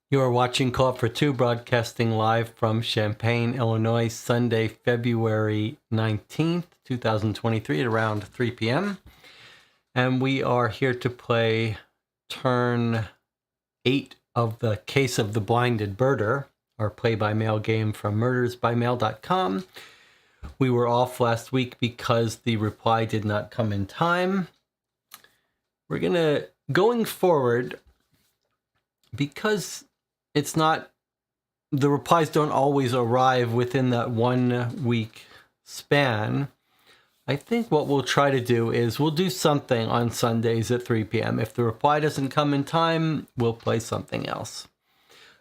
You are watching Call for Two, broadcasting live from Champaign, Illinois, Sunday, February 19th, 2023 at around 3 p.m. And we are here to play turn 8 of the Case of the Blinded Birder, our play-by-mail game from MurdersByMail.com. We were off last week because the reply did not come in time. We're going forward, because it's not, the replies don't always arrive within that 1 week span. I think what we'll try to do is we'll do something on Sundays at 3 p.m. If the reply doesn't come in time, we'll play something else.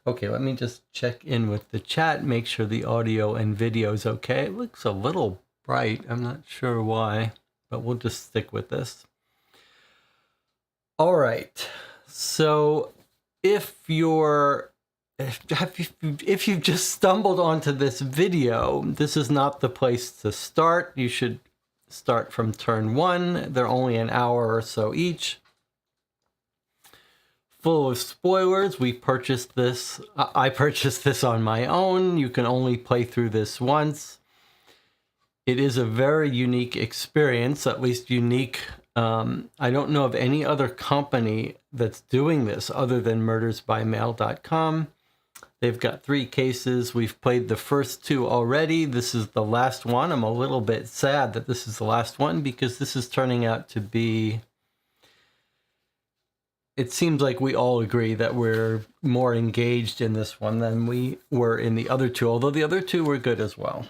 Okay, let me just check in with the chat, make sure the audio and video is okay. It looks a little bright. I'm not sure why, but we'll just stick with this. All right. So if you've just stumbled onto this video, this is not the place to start. You should start from turn 1. They're only an hour or so each. Full of spoilers. I purchased this on my own. You can only play through this once. It is a very unique experience, at least unique. I don't know of any other company that's doing this other than MurdersByMail.com. They've got 3 cases. We've played the first 2 already. This is the last one. I'm a little bit sad that this is the last one because this is turning out to be... It seems like we all agree that we're more engaged in this one than we were in the other 2, although the other 2 were good as well.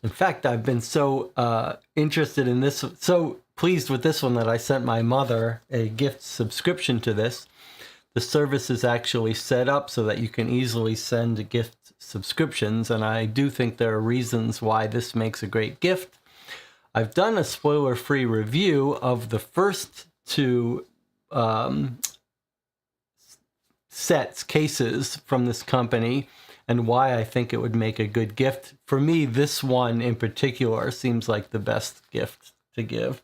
In fact, I've been so interested in this, so pleased with this one that I sent my mother a gift subscription to this. The service is actually set up so that you can easily send gift subscriptions, and I do think there are reasons why this makes a great gift. I've done a spoiler-free review of the first 2 cases from this company, and why I think it would make a good gift. For me, this one in particular seems like the best gift to give.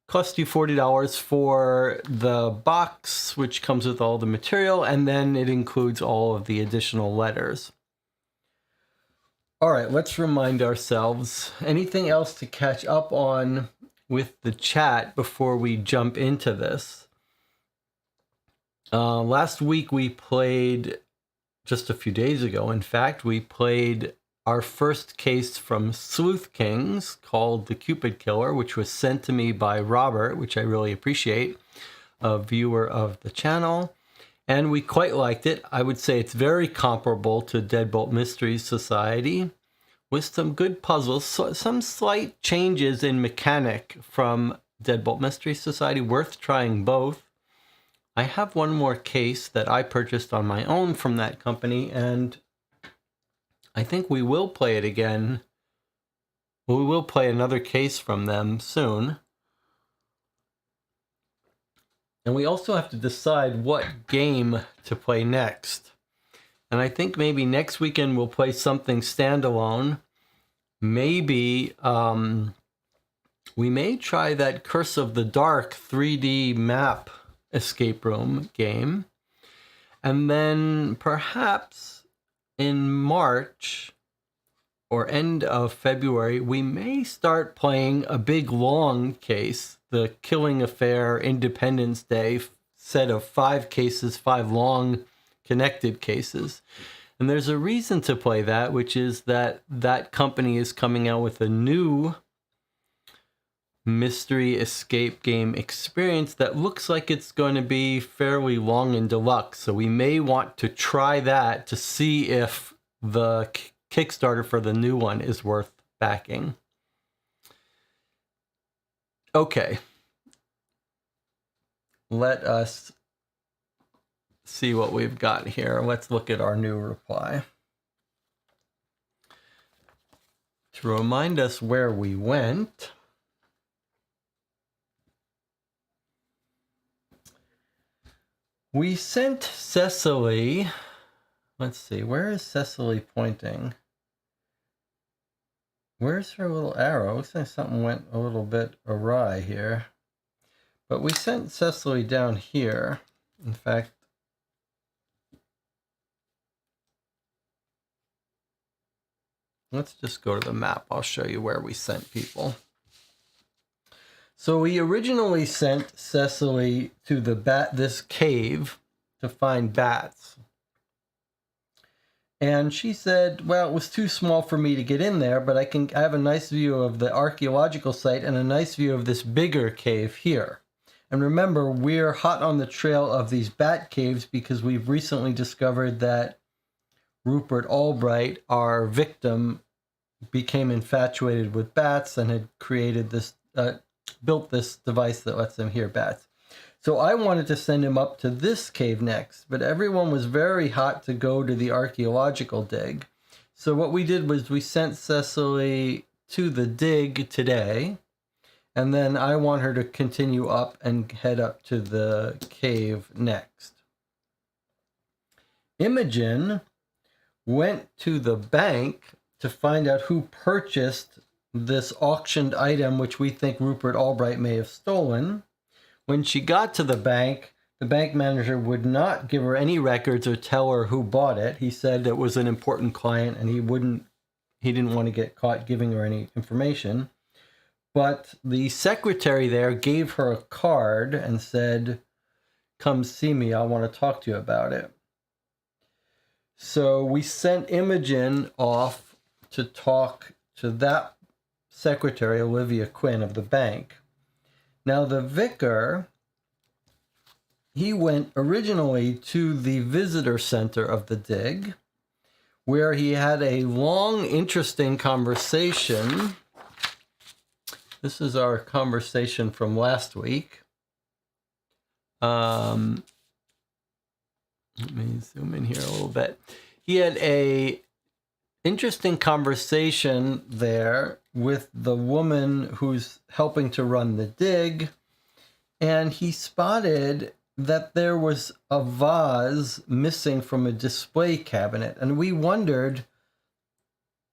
Cost you $40 for the box, which comes with all the material, and then it includes all of the additional letters. All right, let's remind ourselves. Anything else to catch up on with the chat before we jump into this? Last week we played... Just a few days ago, in fact, we played our first case from Sleuth Kings called The Cupid Killer, which was sent to me by Robert, which I really appreciate, a viewer of the channel. And we quite liked it. I would say it's very comparable to Deadbolt Mystery Society with some good puzzles, some slight changes in mechanic from Deadbolt Mystery Society, worth trying both. I have one more case that I purchased on my own from that company, and I think we will play it again. We will play another case from them soon. And we also have to decide what game to play next. And I think maybe next weekend we'll play something standalone. Maybe we may try that Curse of the Dark 3D map escape room game, and then perhaps in March or end of February we may start playing a big long case, the Killing Affair Independence Day set of 5 cases, 5 long connected cases. And there's a reason to play that, which is that that company is coming out with a new mystery escape game experience that looks like it's going to be fairly long and deluxe. So we may want to try that to see if the Kickstarter for the new one is worth backing. Okay. let us see what we've got here. Let's look at our new reply. To remind us where we went, we sent Cecily. Let's see, where is Cecily pointing? Where's her little arrow? Looks like something went a little bit awry here. But we sent Cecily down here. In fact, let's just go to the map. I'll show you where we sent people. So we originally sent Cecily to this cave to find bats. And she said, well, it was too small for me to get in there, but I have a nice view of the archaeological site and a nice view of this bigger cave here. And remember, we're hot on the trail of these bat caves because we've recently discovered that Rupert Albright, our victim, became infatuated with bats and had created this, built this device that lets them hear bats. So I wanted to send him up to this cave next, but everyone was very hot to go to the archaeological dig. So what we did was we sent Cecily to the dig today, and then I want her to continue up and head up to the cave next. Imogen went to the bank to find out who purchased this auctioned item, which we think Rupert Albright may have stolen. When she got to the bank manager would not give her any records or tell her who bought it. He said it was an important client and he didn't want to get caught giving her any information. But the secretary there gave her a card and said, come see me, I want to talk to you about it. So we sent Imogen off to talk to that secretary, Olivia Quinn of the bank. Now the vicar, he went originally to the visitor center of the dig, where he had a long, interesting conversation. This is our conversation from last week. Let me zoom in here a little bit. He had a interesting conversation there with the woman who's helping to run the dig, and he spotted that there was a vase missing from a display cabinet, and we wondered,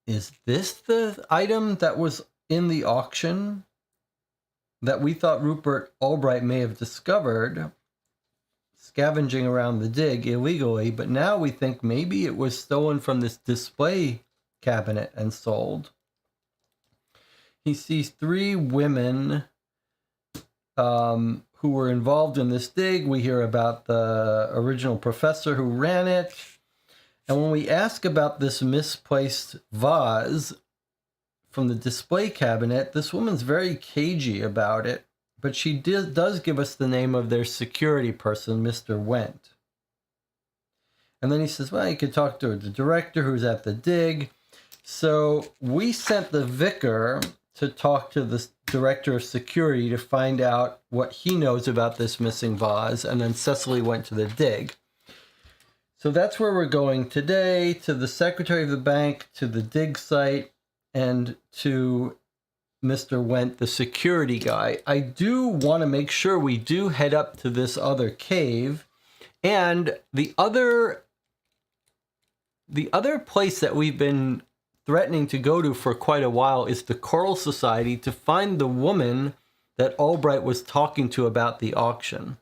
is this the item that was in the auction that we thought Rupert Albright may have discovered scavenging around the dig illegally, but now we think maybe it was stolen from this display cabinet and sold. He sees 3 women who were involved in this dig. We hear about the original professor who ran it. And when we ask about this misplaced vase from the display cabinet, this woman's very cagey about it. But she does give us the name of their security person, Mr. Went. And then he says, well, you could talk to the director who's at the dig. So we sent the vicar to talk to the director of security to find out what he knows about this missing vase. And then Cecily went to the dig. So that's where we're going today, to the secretary of the bank, to the dig site, and to Mr. Went, the security guy. I do want to make sure we do head up to this other cave. And the other place that we've been threatening to go to for quite a while is the Coral Society to find the woman that Albright was talking to about the auction.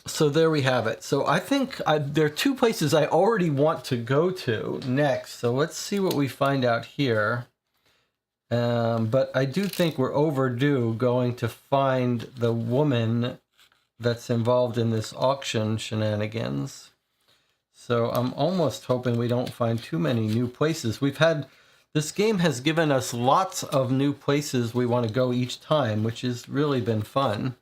So there we have it. So I think there are 2 places I already want to go to next. So let's see what we find out here. But I do think we're overdue going to find the woman that's involved in this auction shenanigans. So I'm almost hoping we don't find too many new places. This game has given us lots of new places we want to go each time, which has really been fun.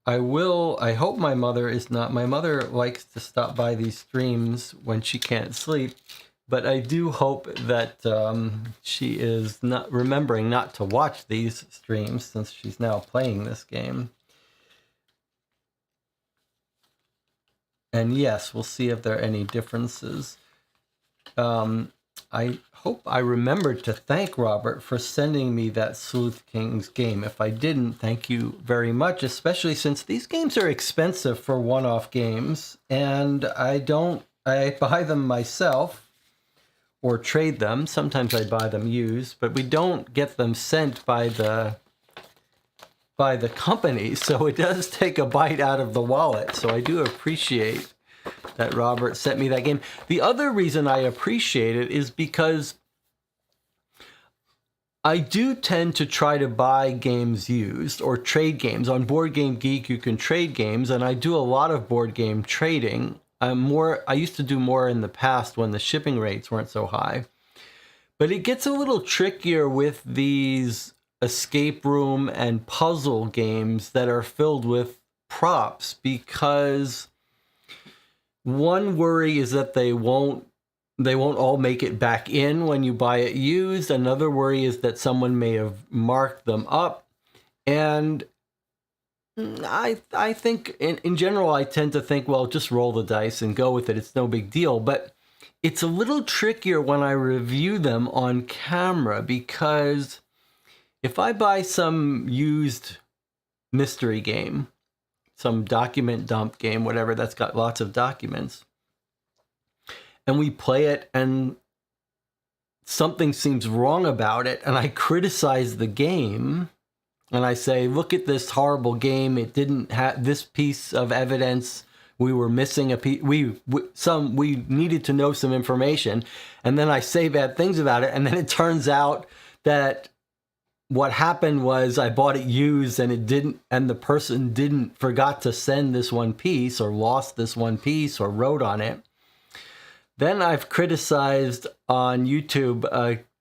I hope my mother is not. My mother likes to stop by these streams when she can't sleep, but I do hope that she is not remembering not to watch these streams since she's now playing this game. And yes, we'll see if there are any differences. I hope I remembered to thank Robert for sending me that Sleuth Kings game. If I didn't, thank you very much, especially since these games are expensive for one-off games, and I buy them myself or trade them. Sometimes I buy them used, but we don't get them sent by the company, so it does take a bite out of the wallet. So I do appreciate that Robert sent me that game. The other reason I appreciate it is because I do tend to try to buy games used or trade games. On Board Game Geek, you can trade games, and I do a lot of board game trading. I used to do more in the past when the shipping rates weren't so high. But it gets a little trickier with these escape room and puzzle games that are filled with props, because one worry is that they won't all make it back in when you buy it used. Another worry is that someone may have marked them up. And I think in general, I tend to think, well, just roll the dice and go with it. It's no big deal. But it's a little trickier when I review them on camera, because if I buy some used mystery game, some document dump game, whatever, that's got lots of documents, and we play it and something seems wrong about it, and I criticize the game, and I say, look at this horrible game, it didn't have this piece of evidence, we were missing a piece, we needed to know some information, and then I say bad things about it, and then it turns out that what happened was I bought it used and it didn't, and the person forgot to send this one piece or lost this one piece or wrote on it. Then I've criticized on YouTube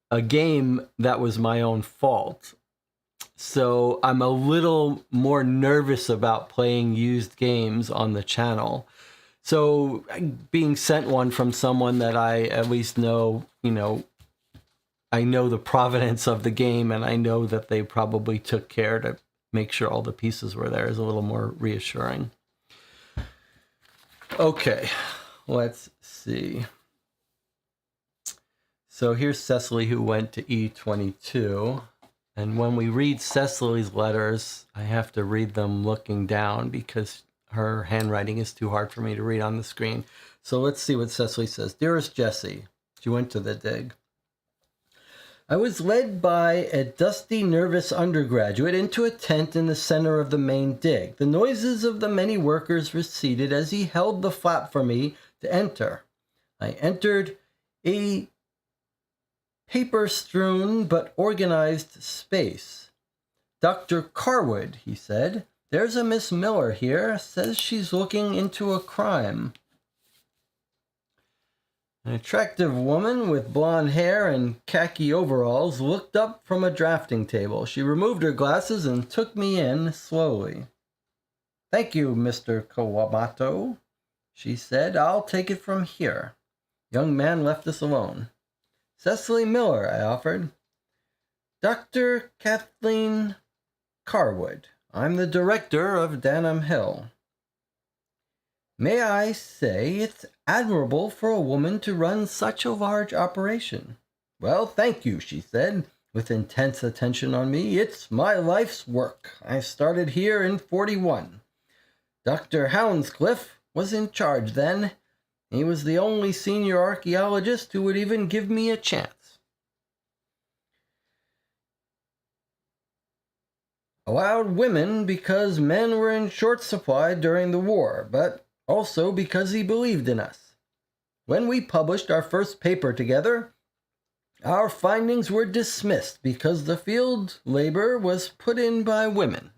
a game that was my own fault. So I'm a little more nervous about playing used games on the channel. So being sent one from someone that I at least know, I know the provenance of the game, and I know that they probably took care to make sure all the pieces were there, is a little more reassuring. Okay, let's see. So here's Cecily, who went to E22. And when we read Cecily's letters, I have to read them looking down because her handwriting is too hard for me to read on the screen. So let's see what Cecily says. Dearest Jessie, she went to the dig. I was led by a dusty, nervous undergraduate into a tent in the center of the main dig. The noises of the many workers receded as he held the flap for me to enter. I entered a paper-strewn but organized space. Dr. Carwood, he said, there's a Miss Miller here, says she's looking into a crime. An attractive woman with blonde hair and khaki overalls looked up from a drafting table. She removed her glasses and took me in slowly. Thank you, Mr. Kawamoto, she said. I'll take it from here. The young man left us alone. Cecily Miller, I offered. Dr. Kathleen Carwood. I'm the director of Danham Hill. May I say it's admirable for a woman to run such a large operation. Well, thank you, she said, with intense attention on me. It's my life's work. I started here in 41. Dr. Hounscliffe was in charge then. He was the only senior archaeologist who would even give me a chance. Allowed women because men were in short supply during the war, but also because he believed in us. When we published our first paper together, our findings were dismissed because the field labor was put in by women.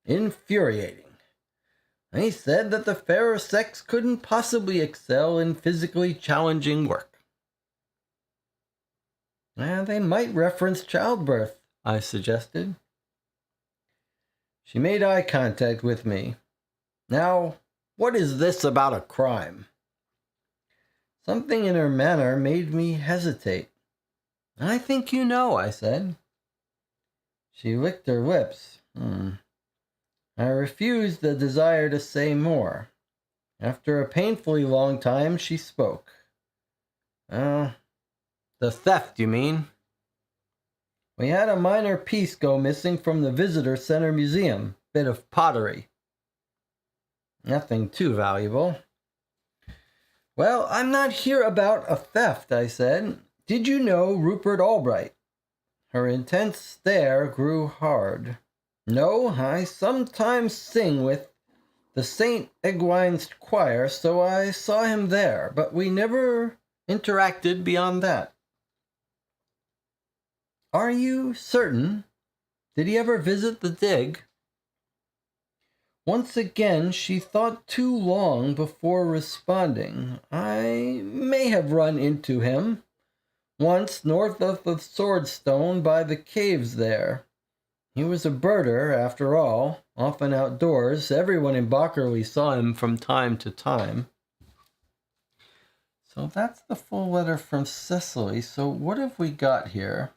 Infuriating. He said that the fairer sex couldn't possibly excel in physically challenging work. They might reference childbirth, I suggested. She made eye contact with me. Now, what is this about a crime? Something in her manner made me hesitate. I think you know, I said. She licked her lips. I refused the desire to say more. After a painfully long time, she spoke. The theft, you mean? We had a minor piece go missing from the Visitor Center Museum. Bit of pottery. Nothing too valuable. Well, I'm not here about a theft, I said. Did you know Rupert Albright? Her intense stare grew hard. No, I sometimes sing with the St. Egwene's choir, so I saw him there, but we never interacted beyond that. Are you certain? Did he ever visit the dig? Once again, she thought too long before responding. I may have run into him. Once north of the Swordstone by the caves there. He was a birder, after all, often outdoors. Everyone in Bockerley saw him from time to time. So that's the full letter from Cecily. So what have we got here?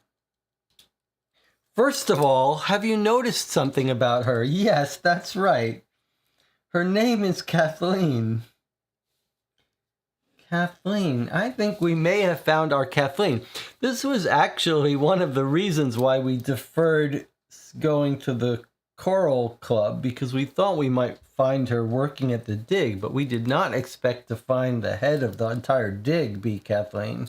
First of all, have you noticed something about her? Yes, that's right. Her name is Kathleen. Kathleen. I think we may have found our Kathleen. This was actually one of the reasons why we deferred going to the Choral Club, because we thought we might find her working at the dig, but we did not expect to find the head of the entire dig be Kathleen.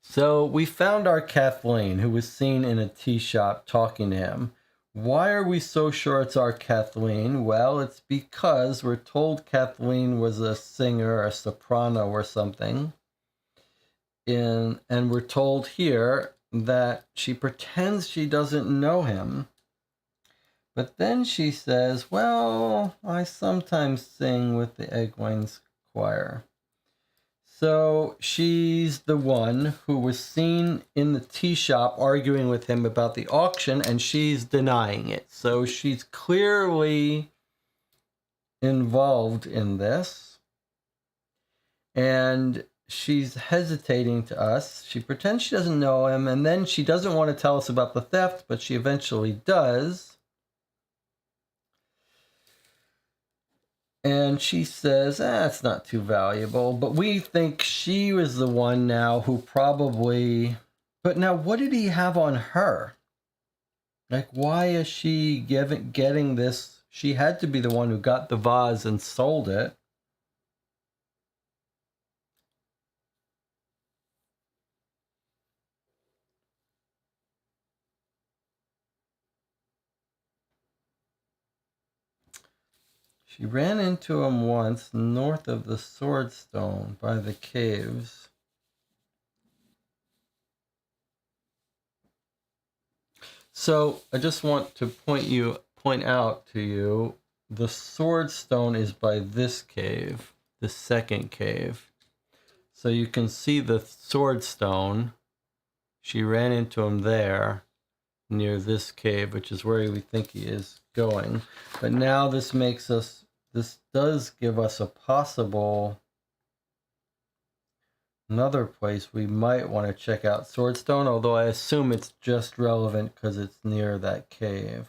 So we found our Kathleen, who was seen in a tea shop talking to him. Why are we so sure it's our Kathleen? Well, it's because we're told Kathleen was a singer, a soprano or something. And we're told here that she pretends she doesn't know him. But then she says, well, I sometimes sing with the Egwene's choir. So she's the one who was seen in the tea shop arguing with him about the auction, and she's denying it. So she's clearly involved in this. And she's hesitating to us. She pretends she doesn't know him, and then she doesn't want to tell us about the theft, but she eventually does. And she says, it's not too valuable. But we think she was the one now who probably... But now, what did he have on her? Like, why is she getting this? She had to be the one who got the vase and sold it. She ran into him once north of the Swordstone by the caves. So I just want to point out to you, the Swordstone is by this cave, the second cave. So you can see the Swordstone. She ran into him there near this cave, which is where we think he is going. But now this does give us a possible another place we might want to check out Swordstone, although I assume it's just relevant because it's near that cave.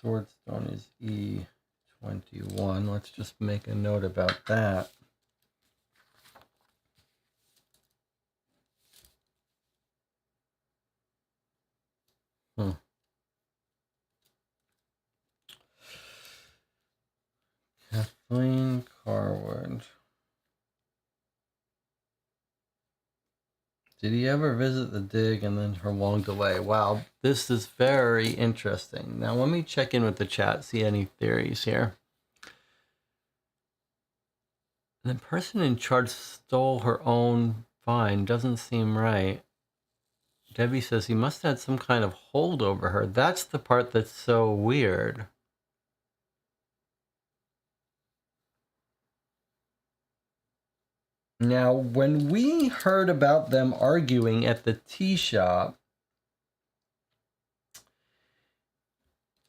Swordstone is E21. Let's just make a note about that. Kathleen Carwood. Did he ever visit the dig and then her long delay? Wow, this is very interesting. Now let me check in with the chat, see any theories here. The person in charge stole her own vine. Doesn't seem right. Debbie says he must have had some kind of hold over her. That's the part that's so weird. Now, when we heard about them arguing at the tea shop,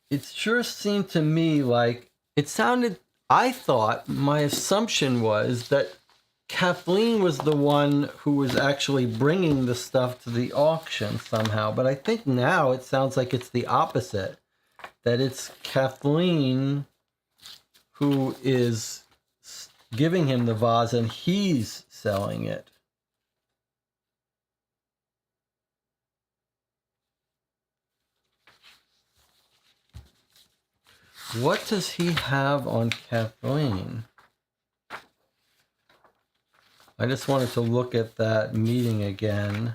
it sure seemed to me like I thought, my assumption was that Kathleen was the one who was actually bringing the stuff to the auction somehow. But I think now it sounds like it's the opposite, that it's Kathleen who is giving him the vase and he's selling it. What does he have on Kathleen? I just wanted to look at that meeting again.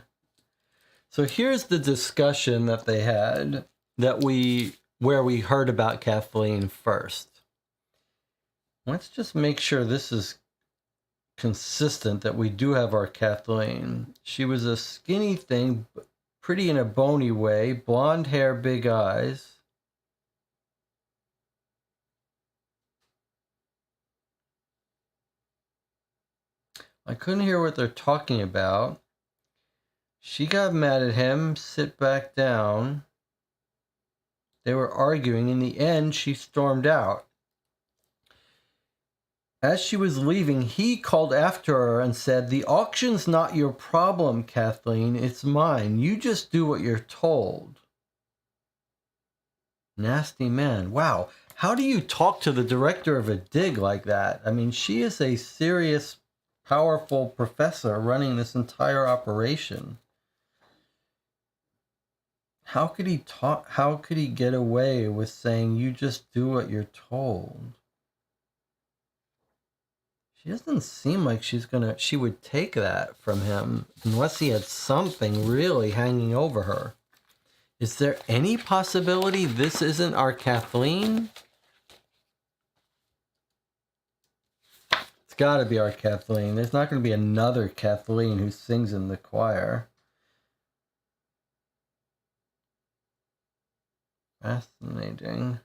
So here's the discussion that they had where we heard about Kathleen first. Let's just make sure this is consistent, that we do have our Kathleen. She was a skinny thing, pretty in a bony way, blonde hair, big eyes. I couldn't hear what they're talking about. She got mad at him, sit back down. They were arguing. In the end, she stormed out. As she was leaving, he called after her and said, "The auction's not your problem, Kathleen. It's mine. You just do what you're told." Nasty man. Wow. How do you talk to the director of a dig like that? I mean, she is a serious, powerful professor running this entire operation. How could he talk? How could he get away with saying, "You just do what you're told"? She doesn't seem like she would take that from him unless he had something really hanging over her. Is there any possibility this isn't our Kathleen? It's got to be our Kathleen. There's not going to be another Kathleen who sings in the choir. Fascinating.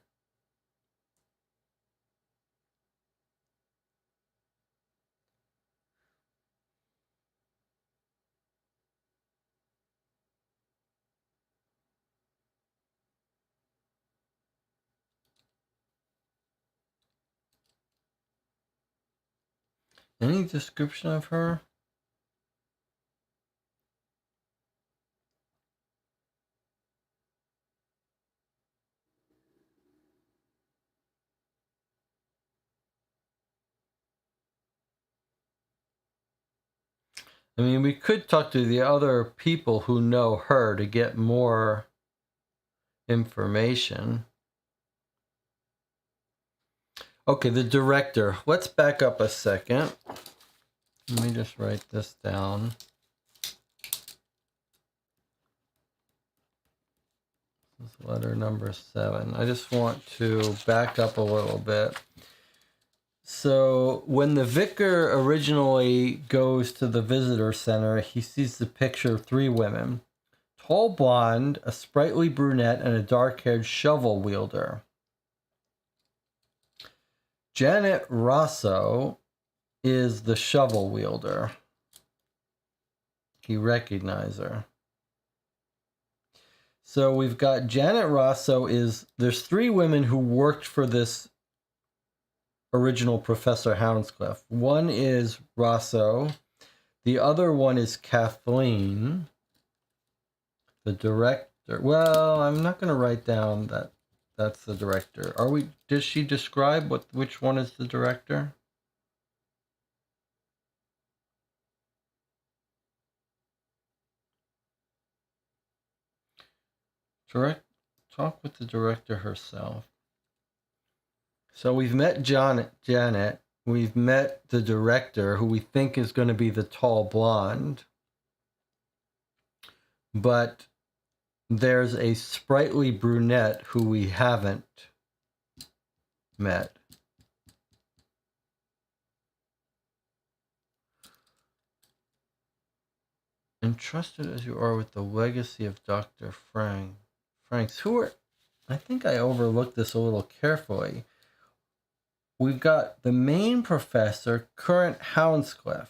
Any description of her? I mean, we could talk to the other people who know her to get more information. Okay, the director. Let's back up a second. Let me just write this down. This is letter number 7. I just want to back up a little bit. So when the vicar originally goes to the visitor center, he sees the picture of 3 women. Tall blonde, a sprightly brunette, and a dark-haired shovel wielder. Janet Rosso is the shovel wielder. He recognizes her. So we've got Janet Rosso there's 3 women who worked for this original Professor Hounscliff. One is Rosso. The other one is Kathleen, the director. Well, I'm not going to write down that that's the director. Does she describe which one is the director? Talk with the director herself. So we've met Janet. We've met the director, who we think is going to be the tall blonde. But there's a sprightly brunette who we haven't met. Entrusted as you are with the legacy of Dr. Franks, I think I overlooked this a little carefully. We've got the main professor, current Hounscliff.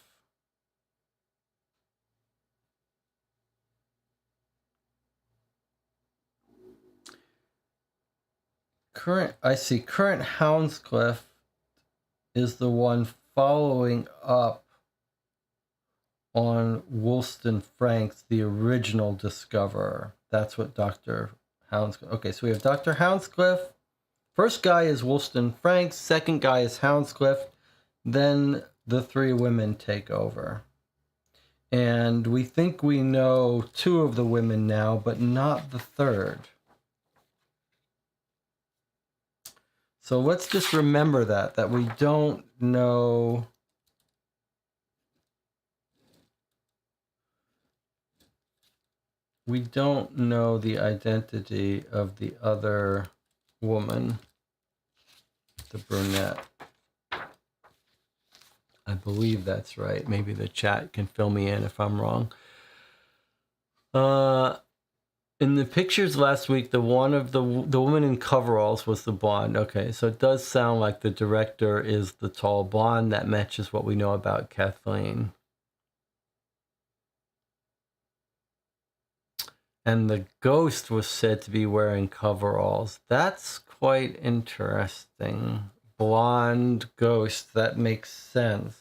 I see current Hounscliff is the one following up on Wollstonecraft, the original discoverer. That's what Dr. Hounscliff... Okay, so we have Dr. Hounscliff. First guy is Wollstonecraft. Second guy is Hounscliff. Then the three women take over. And we think we know two of the women now, but not the third. So let's just remember that we don't know... We don't know the identity of the other woman, the brunette. I believe that's right. Maybe the chat can fill me in if I'm wrong. In the pictures last week, the woman in coveralls was the blonde. Okay, so it does sound like the director is the tall blonde. That matches what we know about Kathleen. And the ghost was said to be wearing coveralls. That's quite interesting. Blonde ghost, that makes sense.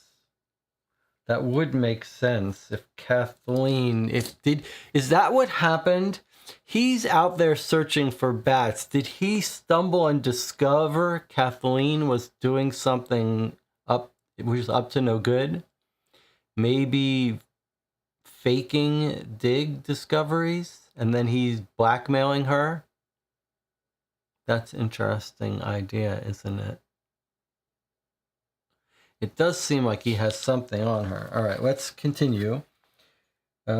That would make sense if Kathleen, is that what happened? He's out there searching for bats. Did he stumble and discover Kathleen was doing something up to no good? Maybe faking dig discoveries, and then he's blackmailing her? That's an interesting idea, isn't it? It does seem like he has something on her. All right, let's continue. We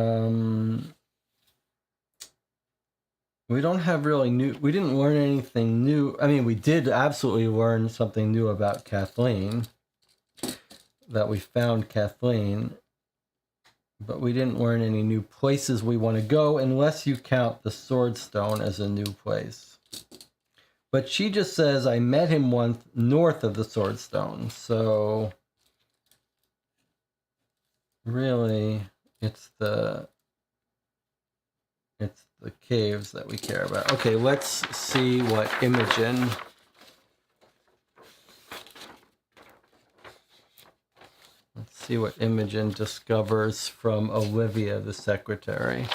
don't have really new... We didn't learn anything new. I mean, we did absolutely learn something new about Kathleen. That we found Kathleen. But we didn't learn any new places we want to go, unless you count the Swordstone as a new place. But she just says, I met him once north of the Swordstone. So, really, it's the caves that we care about. Okay, let's see what Imogen... Let's see what Imogen discovers from Olivia, the secretary.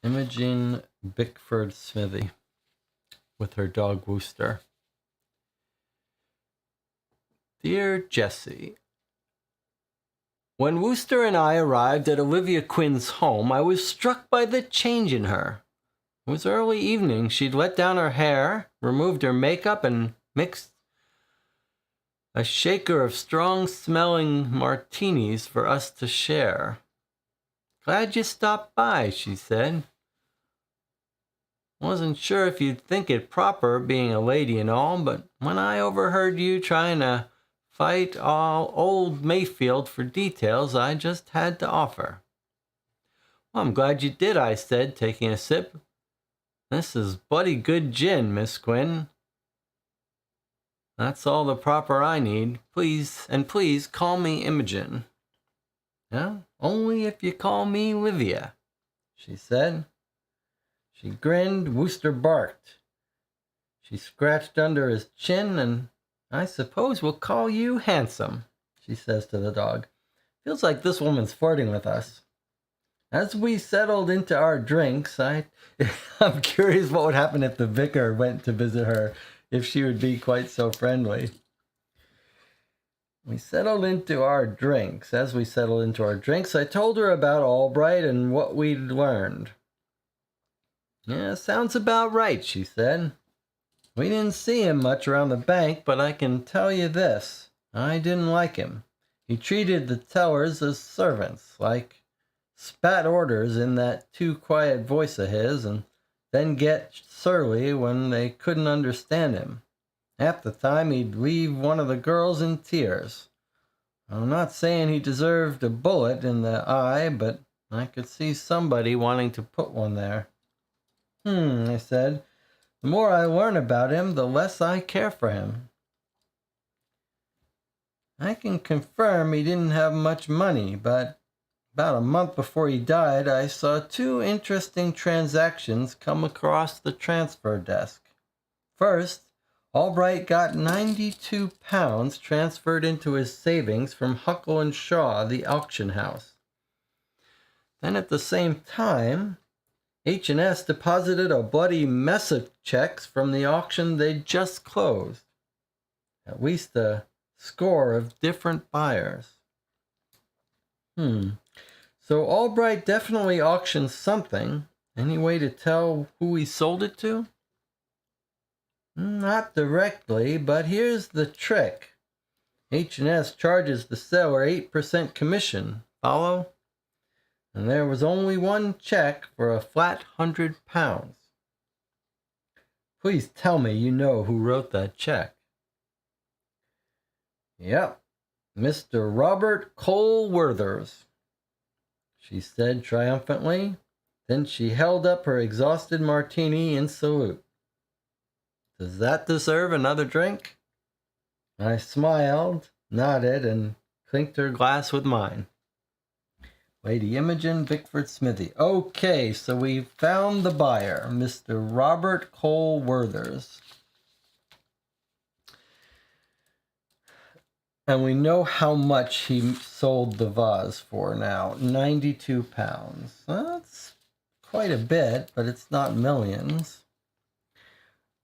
Imogen Bickford Smithy with her dog Wooster. Dear Jessie, when Wooster and I arrived at Olivia Quinn's home, I was struck by the change in her. It was early evening. She'd let down her hair, removed her makeup, and mixed a shaker of strong-smelling martinis for us to share. Glad you stopped by, she said. Wasn't sure if you'd think it proper, being a lady and all, but when I overheard you trying to fight all old Mayfield for details, I just had to offer. Well, I'm glad you did, I said, taking a sip. This is bloody good gin, Miss Quinn. That's all the proper I need. Please, and please call me Imogen. Yeah, only if you call me Livia, she said. She grinned. Wooster barked. She scratched under his chin, and I suppose we'll call you Handsome, she says to the dog. Feels like this woman's flirting with us. As we settled into our drinks, I'm curious what would happen if the vicar went to visit her, if she would be quite so friendly. We settled into our drinks. As we settled into our drinks, I told her about Albright and what we'd learned. Yeah, sounds about right, she said. We didn't see him much around the bank, but I can tell you this. I didn't like him. He treated the tellers as servants, like spat orders in that too quiet voice of his, and then get surly when they couldn't understand him. Half the time he'd leave one of the girls in tears. I'm not saying he deserved a bullet in the eye, but I could see somebody wanting to put one there. I said. The more I learn about him, the less I care for him. I can confirm he didn't have much money, but about a month before he died, I saw two interesting transactions come across the transfer desk. First, Albright got £92 transferred into his savings from Huckle and Shaw, the auction house. Then at the same time, H&S deposited a bloody mess of checks from the auction they'd just closed. At least a score of different buyers. So Albright definitely auctioned something. Any way to tell who he sold it to? Not directly, but here's the trick. H&S charges the seller 8% commission. Follow? And there was only one check for a flat £100. Please tell me you know who wrote that check. Yep, Mr. Robert Cole Werthers, she said triumphantly. Then she held up her exhausted martini in salute. Does that deserve another drink? I smiled, nodded, and clinked her glass with mine. Lady Imogen, Bickford Smithy. Okay, so we found the buyer, Mr. Robert Cole Werthers. And we know how much he sold the vase for now. £92. That's quite a bit, but it's not millions.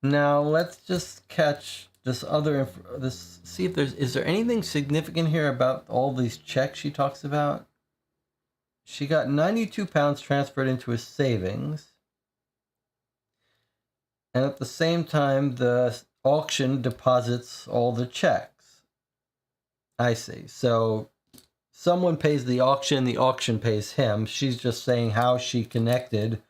Now let's just catch this other, see if is there anything significant here about all these checks she talks about? She got £92 transferred into his savings. And at the same time, the auction deposits all the checks. I see. So someone pays the auction pays him. She's just saying how she connected,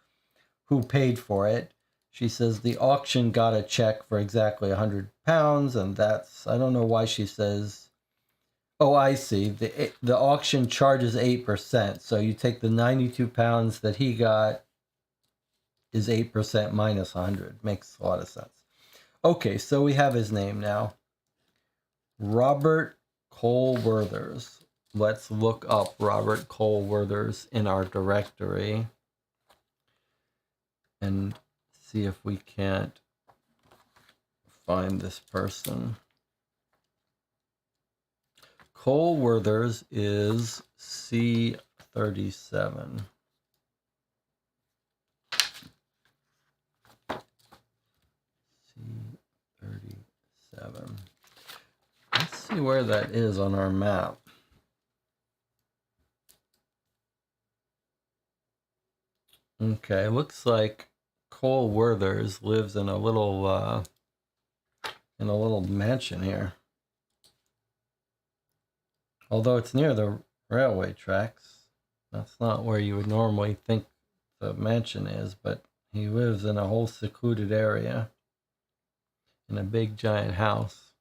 who paid for it. She says the auction got a check for exactly £100, and that's, I don't know why she says, oh, I see. The auction charges 8%. So you take the £92 that he got is 8% minus 100. Makes a lot of sense. Okay, so we have his name now. Robert Cole Werthers. Let's look up Robert Cole Werthers in our directory and see if we can't find this person. Cole Werthers is C37. C37. Let's see where that is on our map. Okay, looks like Cole Werthers lives in a little mansion here. Although it's near the railway tracks, that's not where you would normally think the mansion is, but he lives in a whole secluded area in a big giant house.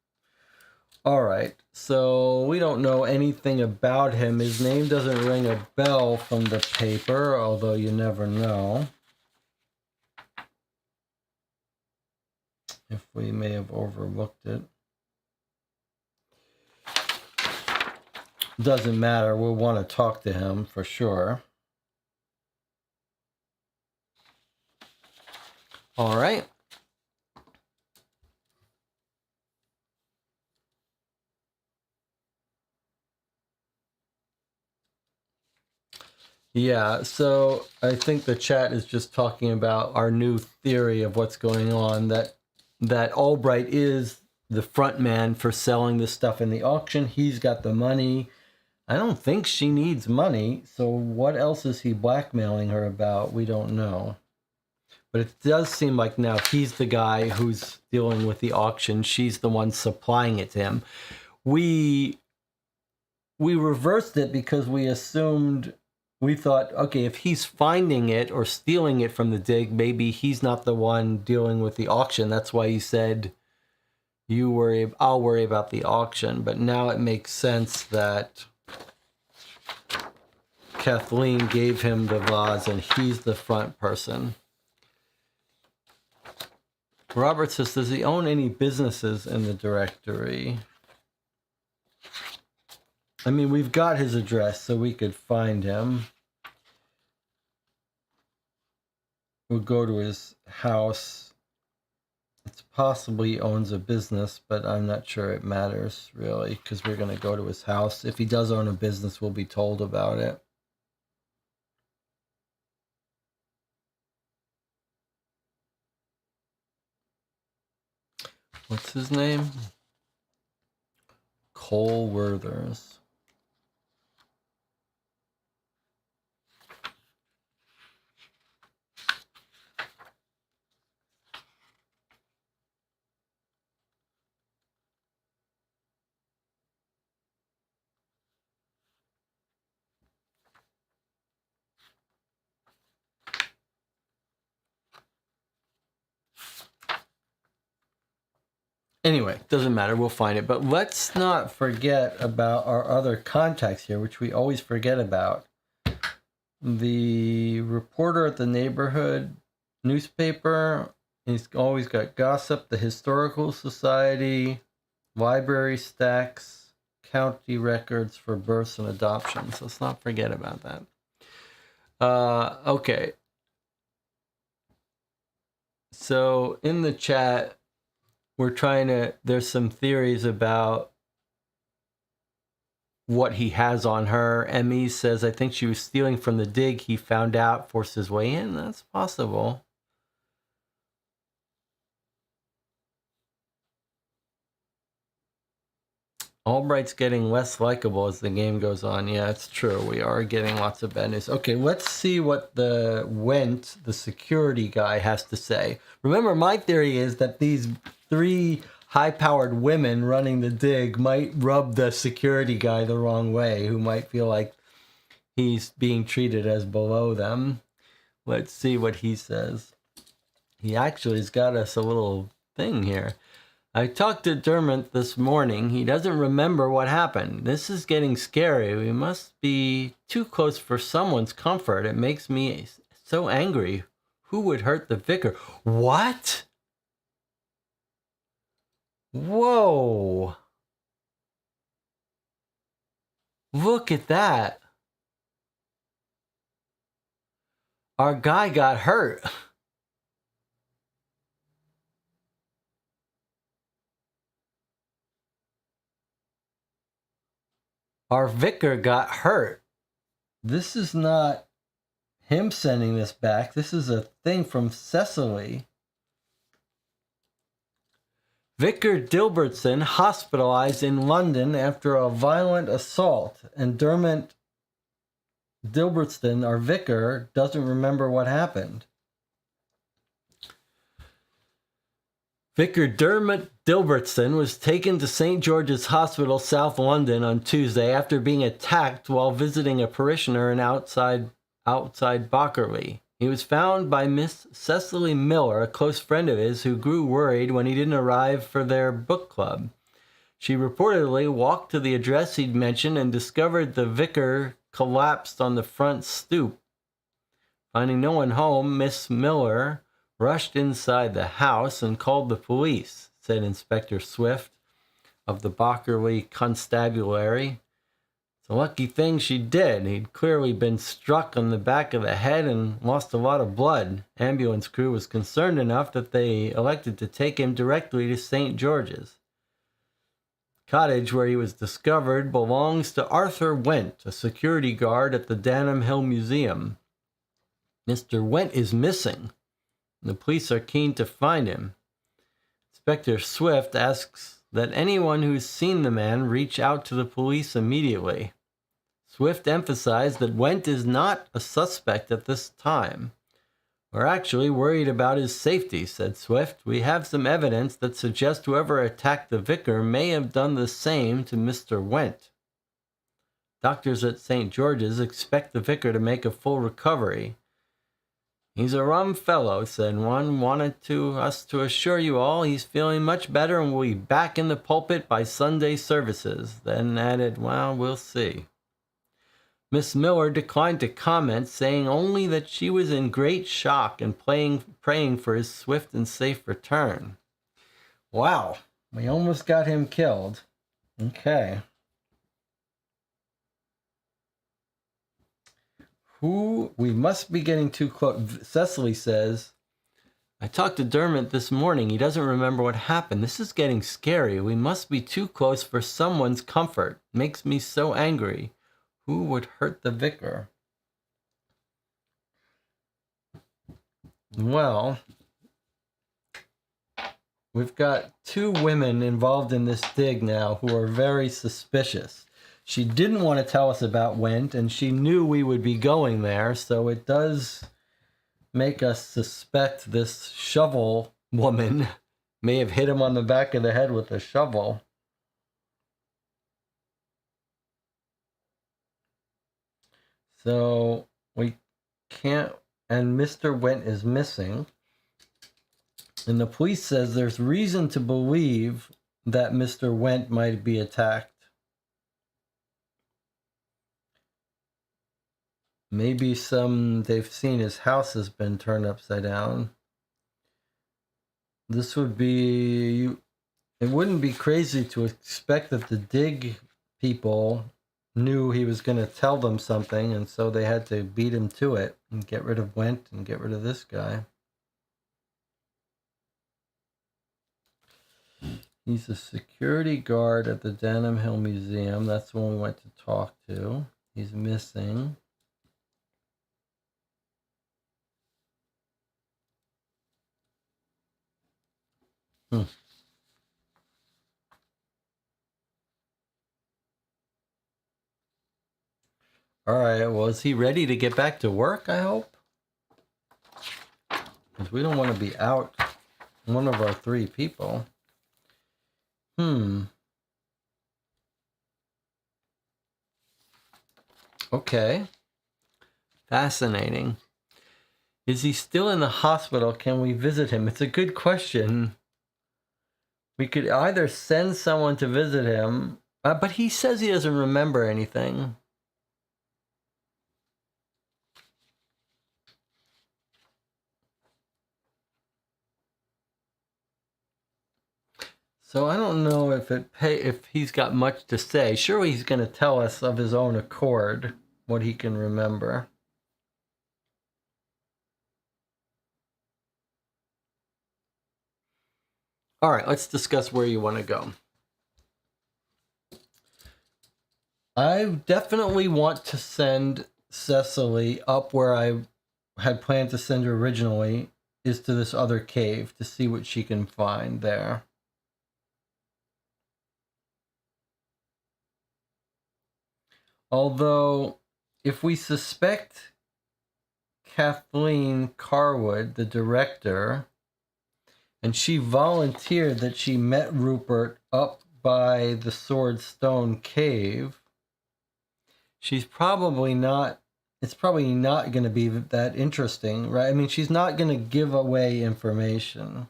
All right, so we don't know anything about him. His name doesn't ring a bell from the paper, although you never know. If we may have overlooked it. Doesn't matter, we'll want to talk to him for sure. All right. Yeah, so I think the chat is just talking about our new theory of what's going on, that Albright is the front man for selling this stuff in the auction. He's got the money. I don't think she needs money, so what else is he blackmailing her about? We don't know. But it does seem like now he's the guy who's dealing with the auction. She's the one supplying it to him. We reversed it because we thought, okay, if he's finding it or stealing it from the dig, maybe he's not the one dealing with the auction. That's why he said, I'll worry about the auction. But now it makes sense that Kathleen gave him the vase and he's the front person. Robert says, does he own any businesses in the directory? I mean, we've got his address, so we could find him. We'll go to his house. It's possible he owns a business, but I'm not sure it matters, really, because we're going to go to his house. If he does own a business, we'll be told about it. What's his name? Cole Werthers. Anyway, doesn't matter. We'll find it. But let's not forget about our other contacts here, which we always forget about. The reporter at the neighborhood newspaper. He's always got gossip. The Historical Society, library stacks, county records for births and adoptions. Let's not forget about that. Okay. So in the chat, there's some theories about what he has on her. Emmy says, I think she was stealing from the dig. He found out, forced his way in. That's possible. Albright's getting less likable as the game goes on. Yeah, it's true. We are getting lots of bad news. Okay, let's see what the Went, the security guy, has to say. Remember, my theory is that these 3 high-powered women running the dig might rub the security guy the wrong way, who might feel like he's being treated as below them. Let's see what he says. He actually has got us a little thing here. I talked to Dermot this morning. He doesn't remember what happened. This is getting scary. We must be too close for someone's comfort. It makes me so angry. Who would hurt the vicar? What? Whoa. Look at that. Our guy got hurt. Our vicar got hurt. This is not him sending this back. This is a thing from Cecily. Vicar Dilbertson hospitalized in London after a violent assault, and Dermot Dilbertson, our vicar, doesn't remember what happened. Vicar Dermot Dilbertson was taken to St. George's Hospital, South London, on Tuesday after being attacked while visiting a parishioner in outside Bockerley. He was found by Miss Cecily Miller, a close friend of his, who grew worried when he didn't arrive for their book club. She reportedly walked to the address he'd mentioned and discovered the vicar collapsed on the front stoop. Finding no one home, Miss Miller rushed inside the house and called the police, said Inspector Swift of the Bockerley Constabulary. It's a lucky thing she did. He'd clearly been struck on the back of the head and lost a lot of blood. Ambulance crew was concerned enough that they elected to take him directly to St. George's. Cottage where he was discovered belongs to Arthur Went, a security guard at the Danham Hill Museum. Mr. Went is missing. The police are keen to find him. Inspector Swift asks that anyone who's seen the man reach out to the police immediately. Swift emphasized that Went is not a suspect at this time. We're actually worried about his safety, said Swift. We have some evidence that suggests whoever attacked the vicar may have done the same to Mr. Went. Doctors at St. George's expect the vicar to make a full recovery. He's a rum fellow, said one. Wanted us to assure you all he's feeling much better and will be back in the pulpit by Sunday services. Then added, well, we'll see. Miss Miller declined to comment, saying only that she was in great shock and praying for his swift and safe return. Wow, we almost got him killed. Okay. Who? We must be getting too close. Cecily says, I talked to Dermot this morning. He doesn't remember what happened. This is getting scary. We must be too close for someone's comfort. Makes me so angry. Who would hurt the vicar? Well, we've got two women involved in this dig now who are very suspicious. She didn't want to tell us about Went, and she knew we would be going there, so it does make us suspect this shovel woman may have hit him on the back of the head with a shovel. So we can't, and Mr. Went is missing. And the police says there's reason to believe that Mr. Went might be attacked. Maybe they've seen his house has been turned upside down. This would be, it wouldn't be crazy to expect that the dig people knew he was going to tell them something, and so they had to beat him to it and get rid of Went and get rid of this guy. He's a security guard at the Denham Hill Museum. That's the one we went to talk to. He's missing. All right, well, is he ready to get back to work, I hope? Because we don't want to be out one of our three people. Okay. Fascinating. Is he still in the hospital? Can we visit him? It's a good question. We could either send someone to visit him, but he says he doesn't remember anything. So I don't know if he's got much to say. Surely he's going to tell us of his own accord what he can remember. All right, let's discuss where you want to go. I definitely want to send Cecily up where I had planned to send her originally, is to this other cave to see what she can find there. Although, if we suspect Kathleen Carwood, the director, and she volunteered that she met Rupert up by the Sword Stone Cave, she's probably not, it's probably not going to be that interesting, right? I mean, she's not going to give away information.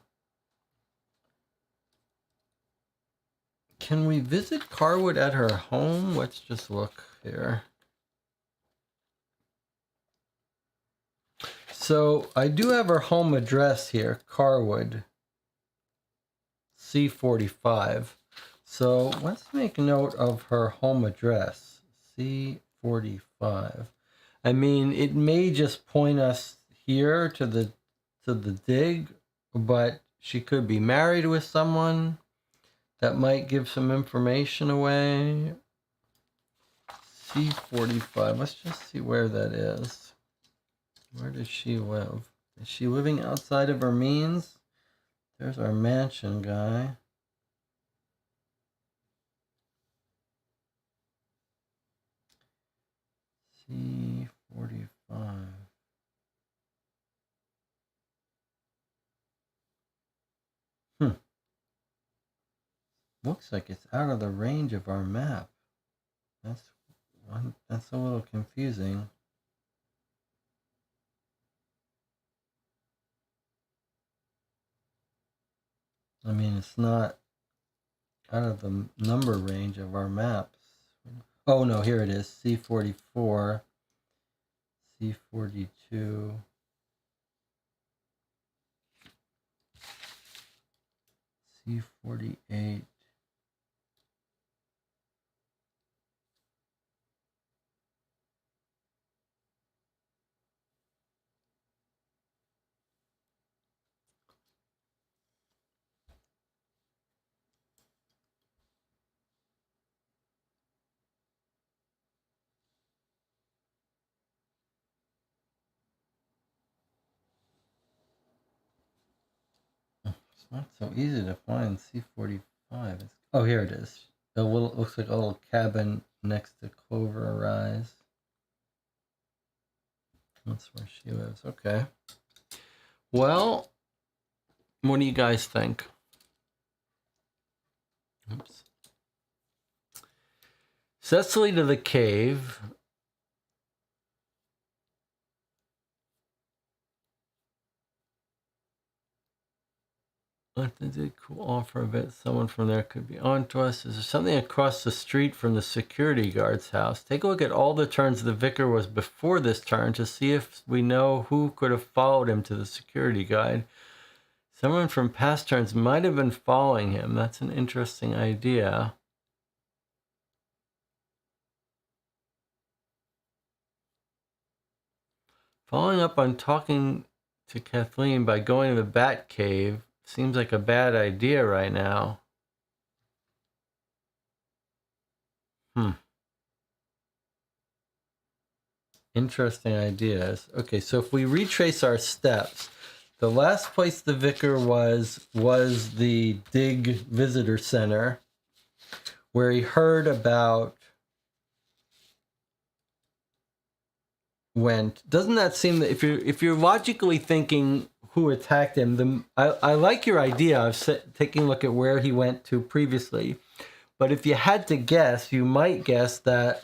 Can we visit Carwood at her home? Let's just look here. So I do have her home address here, Carwood, C45. So let's make note of her home address, C45. I mean, it may just point us here to the dig, but she could be married with someone that might give some information away. C45. Let's just see where that is. Where does she live? Is she living outside of her means? There's our mansion guy. C45. Looks like it's out of the range of our map. That's a little confusing. I mean, it's not out of the number range of our maps. Oh no, here it is. C44, C42, C48. It's not so easy to find C-45. Oh, here it is. It looks like a little cabin next to Clover Rise. That's where she lives. Okay. Well, what do you guys think? Oops. Cecily to the cave. I think they could offer a bit. Someone from there could be on to us. Is there something across the street from the security guard's house? Take a look at all the turns the vicar was before this turn to see if we know who could have followed him to the security guide. Someone from past turns might have been following him. That's an interesting idea. Following up on talking to Kathleen by going to the Bat Cave seems like a bad idea right now. Interesting ideas. Okay, so if we retrace our steps, the last place the vicar was the Dig Visitor Center, where he heard about Went. Doesn't that seem that if you're logically thinking who attacked him, I like your idea of taking a look at where he went to previously, but if you had to guess, you might guess that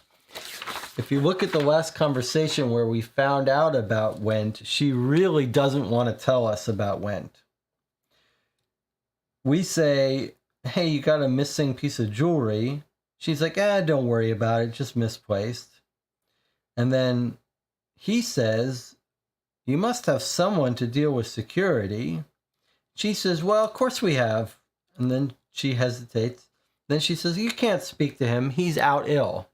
if you look at the last conversation where we found out about Went, she really doesn't want to tell us about Went. We say, hey, you got a missing piece of jewelry. She's like, don't worry about it, just misplaced. And then he says, you must have someone to deal with security. She says, well, of course we have. And then she hesitates. Then she says, you can't speak to him. He's out ill.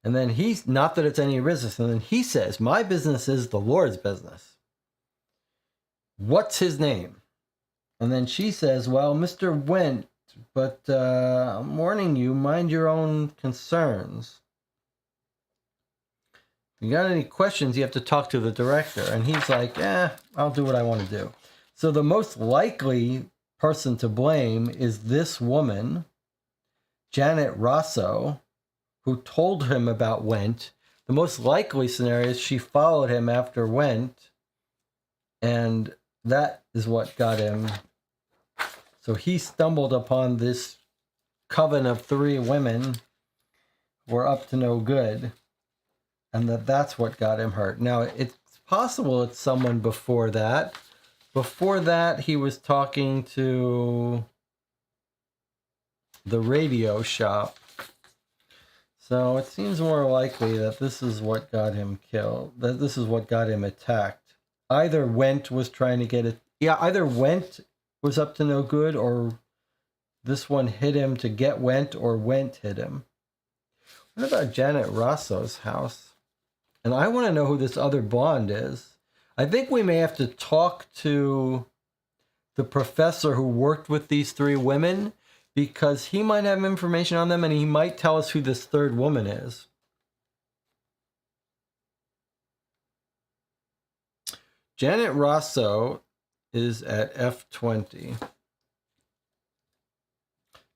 And then he's, not that it's any resistance. And then he says, my business is the Lord's business. What's his name? And then she says, well, Mr. Went, but I'm warning you, mind your own concerns. If you got any questions, you have to talk to the director. And he's like, I'll do what I want to do. So the most likely person to blame is this woman, Janet Rosso, who told him about Went. The most likely scenario is she followed him after Went, and that is what got him. So he stumbled upon this coven of 3 women who were up to no good, and that's what got him hurt. Now, it's possible it's someone before that. Before that, he was talking to the radio shop. So it seems more likely that this is what got him killed, that this is what got him attacked. Either Went was trying to get it. Yeah, either Went was up to no good, or this one hit him to get Went, or Went hit him. What about Janet Rosso's house? And I want to know who this other blonde is. I think we may have to talk to the professor who worked with these 3 women, because he might have information on them and he might tell us who this 3rd woman is. Janet Rosso is at F20.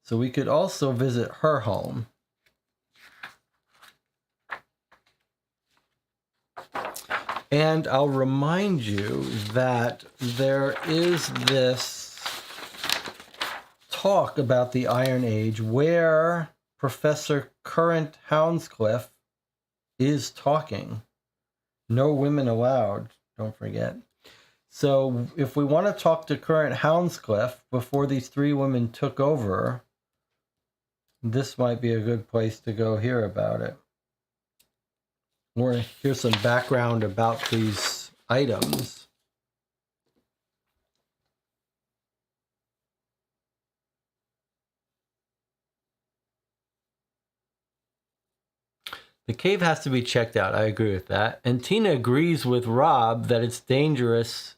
So we could also visit her home. And I'll remind you that there is this talk about the Iron Age where Professor Current Hounscliffe is talking. No women allowed, don't forget. So if we want to talk to Current Hounscliffe before these 3 women took over, this might be a good place to go hear about it. Or hear some background about these items. The cave has to be checked out. I agree with that. And Tina agrees with Rob that it's dangerous.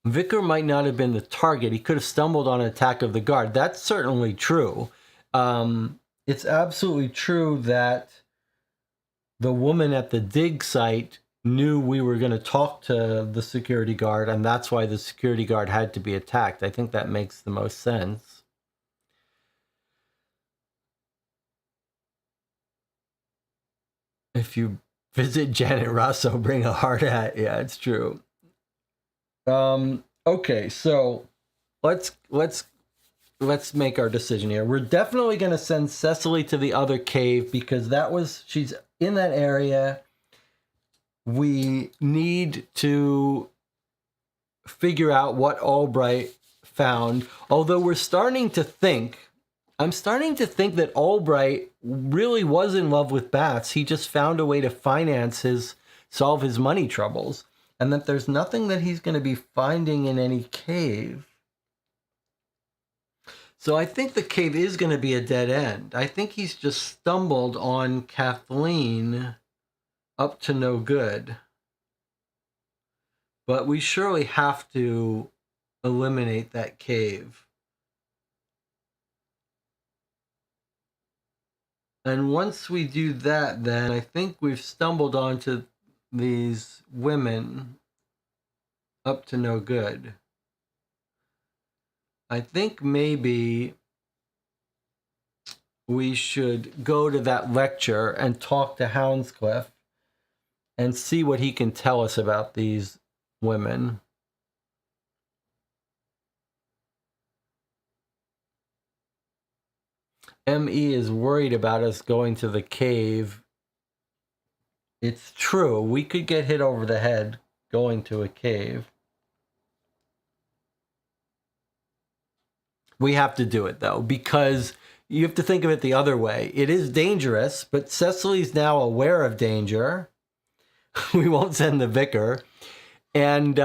Vicar might not have been the target. He could have stumbled on an attack of the guard. That's certainly true. It's absolutely true that the woman at the dig site knew we were going to talk to the security guard, and that's why the security guard had to be attacked. I think that makes the most sense. If you visit Janet Russo, bring a hard hat. Yeah, it's true. Okay, so let's make our decision here. We're definitely going to send Cecily to the other cave because she's in that area. We need to figure out what Albright found. Although I'm starting to think that Albright really was in love with bats. He just found a way to solve his money troubles, and that there's nothing that he's going to be finding in any cave. So I think the cave is going to be a dead end. I think he's just stumbled on Kathleen up to no good. But we surely have to eliminate that cave. And once we do that, then I think we've stumbled onto these women up to no good. I think maybe we should go to that lecture and talk to Hounscliff and see what he can tell us about these women. M.E. is worried about us going to the cave. It's true. We could get hit over the head going to a cave. We have to do it, though, because you have to think of it the other way. It is dangerous, but Cecily's now aware of danger. We won't send the vicar. And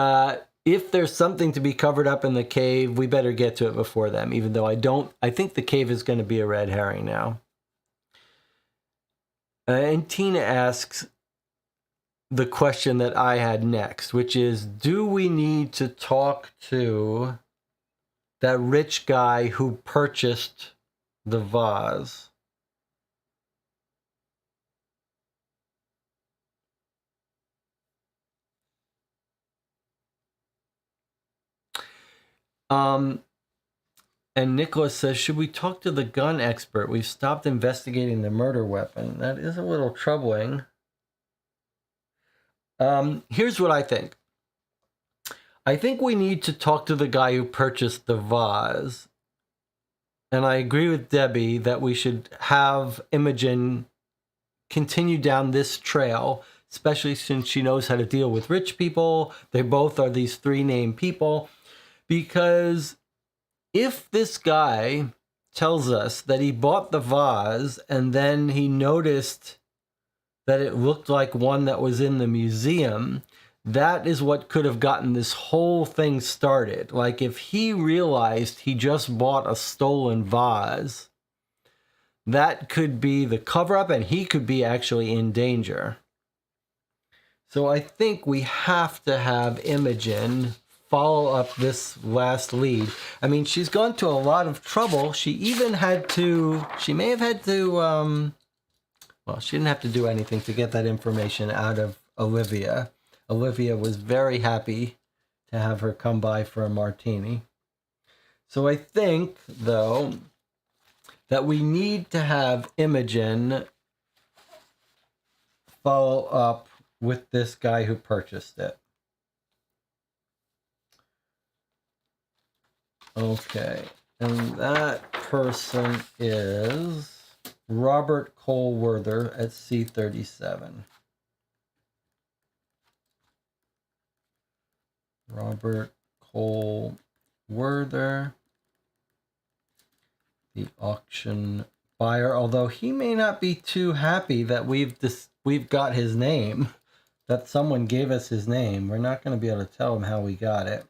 if there's something to be covered up in the cave, we better get to it before them, even though I think the cave is going to be a red herring now. And Tina asks the question that I had next, which is, do we need to talk to that rich guy who purchased the vase? And Nicholas says, should we talk to the gun expert? We've stopped investigating the murder weapon. That is a little troubling. Here's what I think. I think we need to talk to the guy who purchased the vase. And I agree with Debbie that we should have Imogen continue down this trail, especially since she knows how to deal with rich people. They both are these three named people. Because if this guy tells us that he bought the vase and then he noticed that it looked like one that was in the museum, that is what could have gotten this whole thing started. Like if he realized he just bought a stolen vase, that could be the cover-up and he could be actually in danger. So I think we have to have Imogen follow up this last lead. I mean, she's gone to a lot of trouble. She may have had to, well, she didn't have to do anything to get that information out of Olivia. Olivia was very happy to have her come by for a martini. So I think, though, that we need to have Imogen follow up with this guy who purchased it. Okay, and that person is Robert Colwerther at C37. Robert Colwerther, the auction buyer, although he may not be too happy that we've got his name, that someone gave us his name. We're not going to be able to tell him how we got it.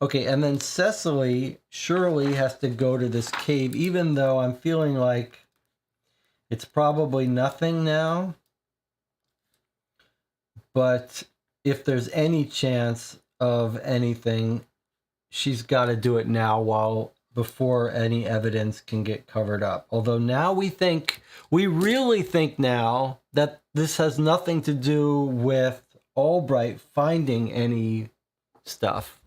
Okay, and then Cecily surely has to go to this cave, even though I'm feeling like it's probably nothing now. But if there's any chance of anything, she's got to do it now before any evidence can get covered up. Although now we really think now that this has nothing to do with Albright finding any stuff.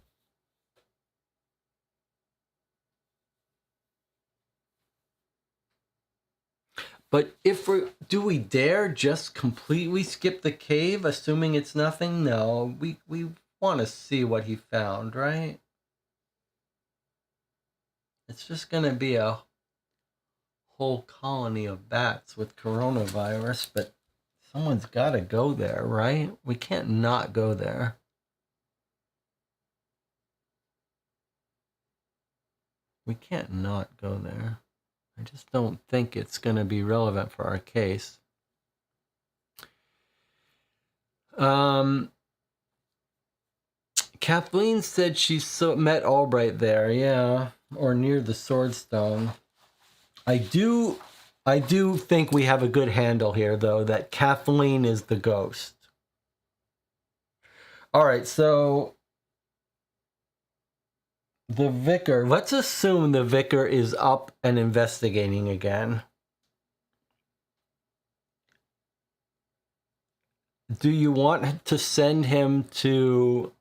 But do we dare just completely skip the cave, assuming it's nothing? No, we want to see what he found, right? It's just going to be a whole colony of bats with coronavirus, but someone's got to go there, right? We can't not go there. We can't not go there. I just don't think it's going to be relevant for our case. Kathleen said she met Albright there, yeah, or near the Swordstone. I do think we have a good handle here, though, that Kathleen is the ghost. All right, so the vicar, let's assume the vicar is up and investigating again. Do you want to send him to...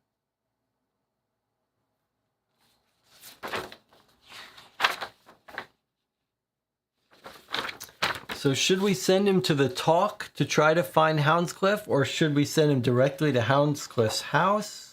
So should we send him to the Talk to try to find Houndscliff, or should we send him directly to Houndscliff's house?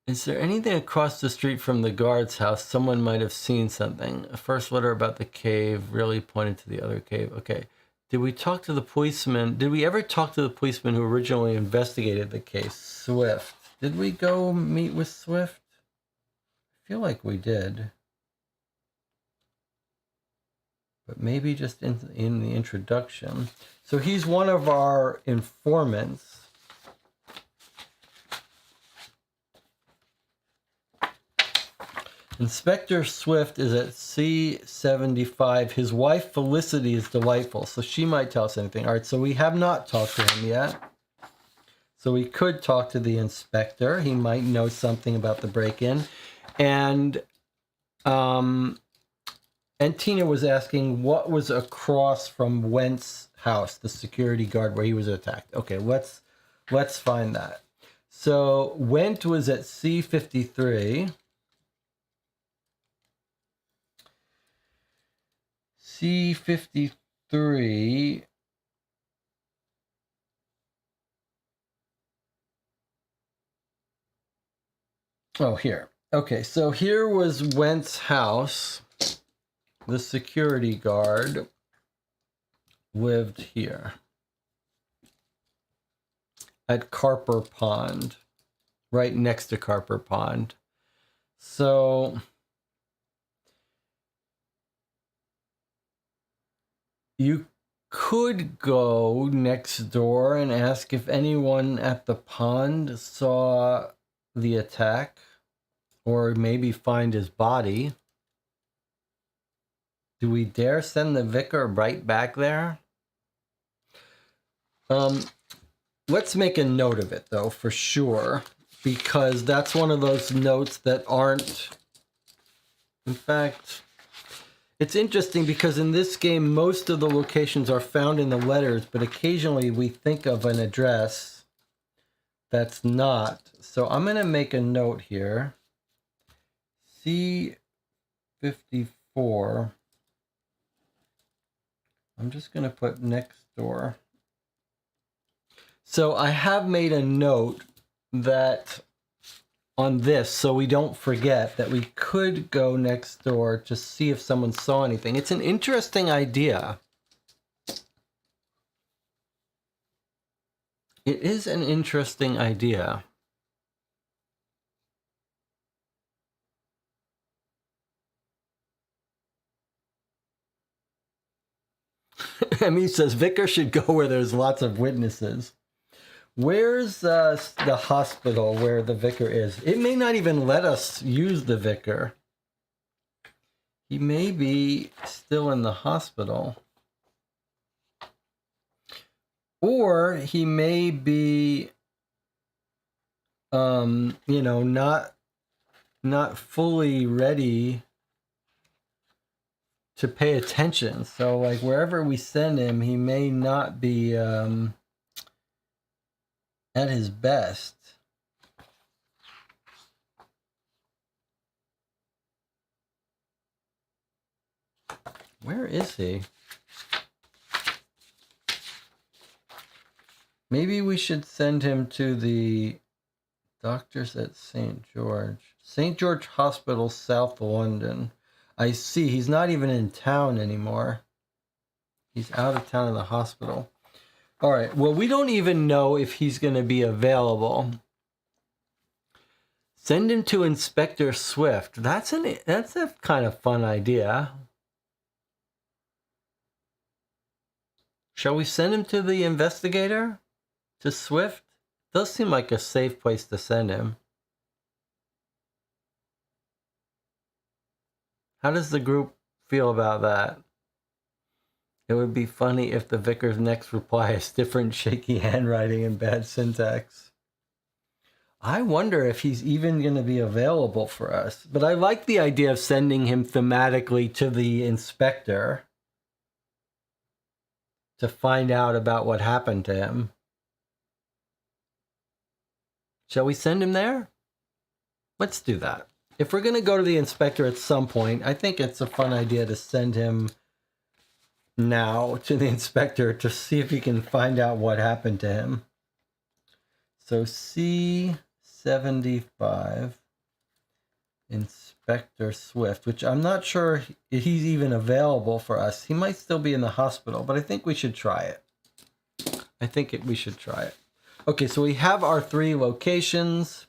Is there anything across the street from the guard's house? Someone might have seen something. A first letter about the cave really pointed to the other cave. Okay. Did we talk to the policeman? Did we ever talk to the policeman who originally investigated the case? Swift. Did we go meet with Swift? I feel like we did. But maybe just in the introduction. So he's one of our informants. Inspector Swift is at C75. His wife Felicity is delightful, so she might tell us anything. All right, so we have not talked to him yet. So we could talk to the inspector. He might know something about the break-in. And Tina was asking what was across from Went's house, the security guard where he was attacked. Okay, let's find that. So Went was at C53. C53. Oh, here. Okay, so here was Went's house. The security guard lived here at Carper Pond, right next to Carper Pond. So you could go next door and ask if anyone at the pond saw the attack, or maybe find his body. Do we dare send the vicar right back there? Let's make a note of it, though, for sure, because that's one of those notes that aren't... In fact... It's interesting because in this game, most of the locations are found in the letters, but occasionally we think of an address that's not. So I'm going to make a note here. C54. I'm just going to put next door. So I have made a note that... on this, so we don't forget that we could go next door to see if someone saw anything. It's an interesting idea. It is an interesting idea. Emmy says Vicar should go where there's lots of witnesses. Where's the hospital where the vicar is? It may not even let us use the vicar. He may be still in the hospital. Or he may be you know, not fully ready to pay attention. So like wherever we send him, he may not be at his best. Where is he? Maybe we should send him to the doctors at St. George Hospital, South London. I see. He's not even in town anymore. He's out of town in the hospital. All right. Well, we don't even know if he's going to be available. Send him to Inspector Swift. That's a kind of fun idea. Shall we send him to the investigator? To Swift? Does seem like a safe place to send him. How does the group feel about that? It would be funny if the vicar's next reply is different, shaky handwriting and bad syntax. I wonder if he's even going to be available for us. But I like the idea of sending him thematically to the inspector to find out about what happened to him. Shall we send him there? Let's do that. If we're going to go to the inspector at some point, I think it's a fun idea to send him now to the inspector to see if he can find out what happened to him. So C75, Inspector Swift, which I'm not sure he's even available for us. He might still be in the hospital, but I think we should try it. We should try it. Okay, so we have our 3 locations.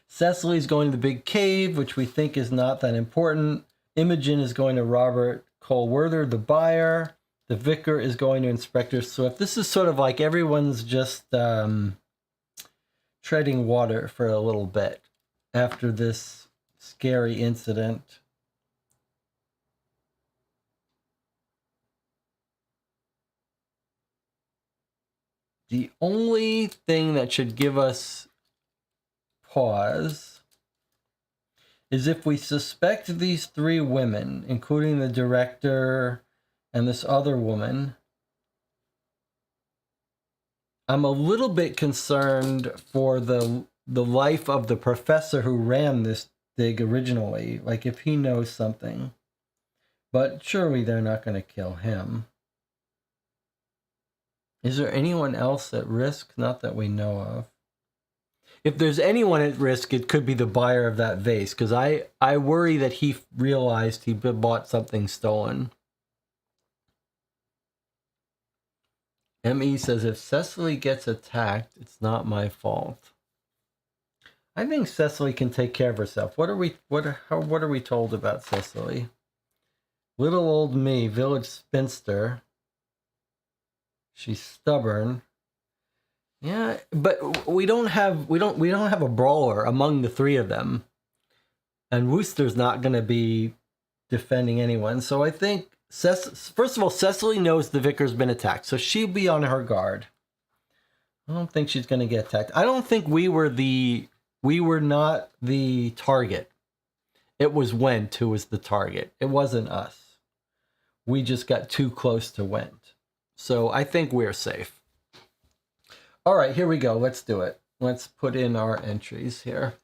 Cecily's going to the big cave, which we think is not that important. Imogen is going to Robert Colwerther, the buyer. The vicar is going to Inspector Swift. This is sort of like everyone's just treading water for a little bit after this scary incident. The only thing that should give us pause is if we suspect these 3 women, including the director and this other woman. I'm a little bit concerned for the life of the professor who ran this dig originally, like if he knows something. But surely they're not going to kill him. Is there anyone else at risk? Not that we know of. If there's anyone at risk, it could be the buyer of that vase, because I worry that he realized he bought something stolen. M.E. says, if Cecily gets attacked, it's not my fault. I think Cecily can take care of herself. What are we told about Cecily? Little old me, village spinster. She's stubborn. Yeah, but we don't have a brawler among the 3 of them. And Wooster's not going to be defending anyone. So I think first of all, Cecily knows the vicar's been attacked, so she'll be on her guard. I don't think she's going to get attacked. I don't think we were not the target. It was Wendt who was the target. It wasn't us. We just got too close to Wendt. So I think we're safe. All right, here we go. Let's do it. Let's put in our entries here.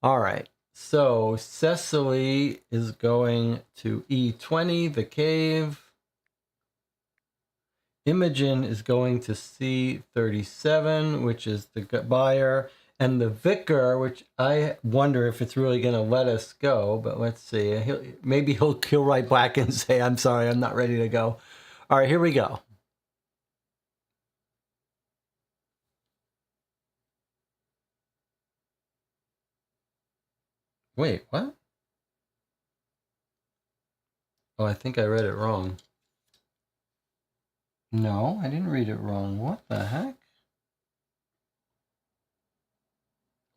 All right. So Cecily is going to E20, the cave. Imogen is going to C37, which is the buyer. And the vicar, which I wonder if it's really going to let us go, but let's see. Maybe he'll write back and say, I'm sorry, I'm not ready to go. All right, here we go. Wait, what? Oh, I think I read it wrong. No, I didn't read it wrong. What the heck?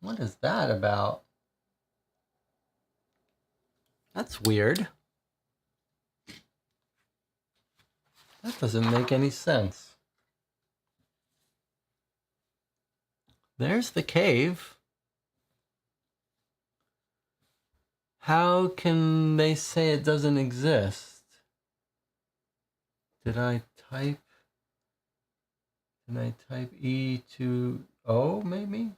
What is that about? That's weird. That doesn't make any sense. There's the cave. How can they say it doesn't exist? Did I type E20 maybe?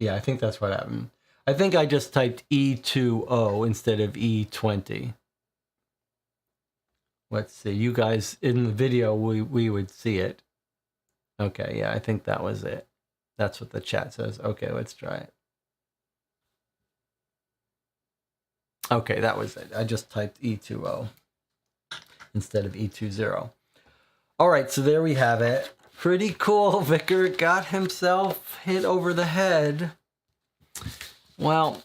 Yeah, I think that's what happened. I think I just typed E20 instead of E20. Let's see. You guys in the video, we would see it. Okay, yeah, I think that was it. That's what the chat says. Okay, let's try it. Okay, that was it. I just typed E20 instead of E20. All right, so there we have it. Pretty cool. Vicar got himself hit over the head. Well,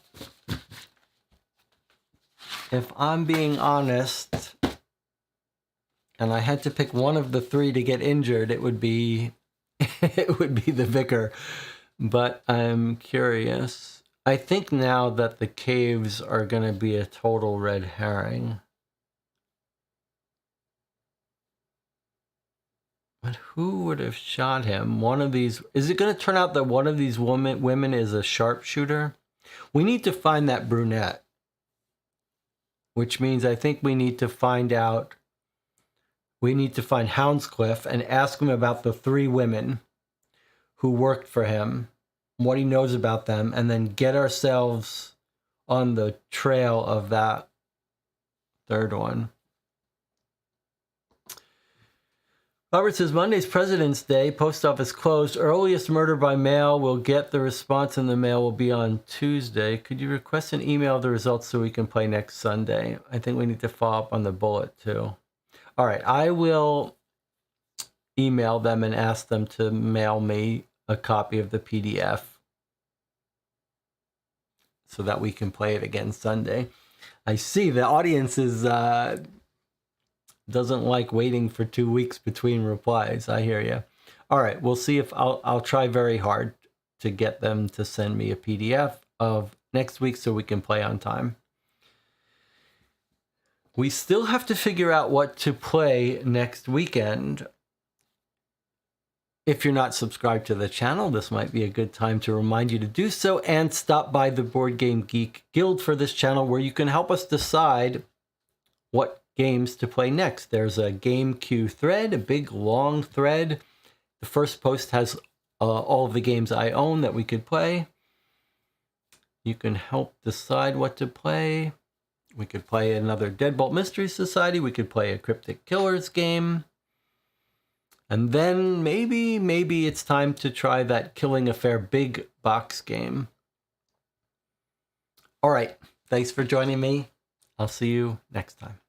if I'm being honest, and I had to pick one of the three to get injured, it would be the vicar. But I'm curious. I think now that the caves are going to be a total red herring. But who would have shot him? One of these... Is it going to turn out that one of these women is a sharpshooter? We need to find that brunette. Which means I think we need to find out... We need to find Houndscliff and ask him about the 3 women who worked for him, what he knows about them, and then get ourselves on the trail of that 3rd one. Robert says, Monday's President's Day, post office closed. Earliest murder by mail. We'll get the response in the mail will be on Tuesday. Could you request an email of the results so we can play next Sunday? I think we need to follow up on the bullet too. All right, I will email them and ask them to mail me a copy of the PDF so that we can play it again Sunday. I see the audience is... doesn't like waiting for 2 weeks between replies. I hear you. All right, we'll see if I'll try very hard to get them to send me a PDF of next week so we can play on time. We still have to figure out what to play next weekend. If you're not subscribed to the channel, this might be a good time to remind you to do so and stop by the Board Game Geek Guild for this channel where you can help us decide what games to play next. There's a game queue thread, a big long thread. The first post has all of the games I own that we could play. You can help decide what to play. We could play another Deadbolt Mystery Society. We could play a Cryptic Killers game. And then maybe it's time to try that Killing Affair big box game. All right, thanks for joining me. I'll see you next time.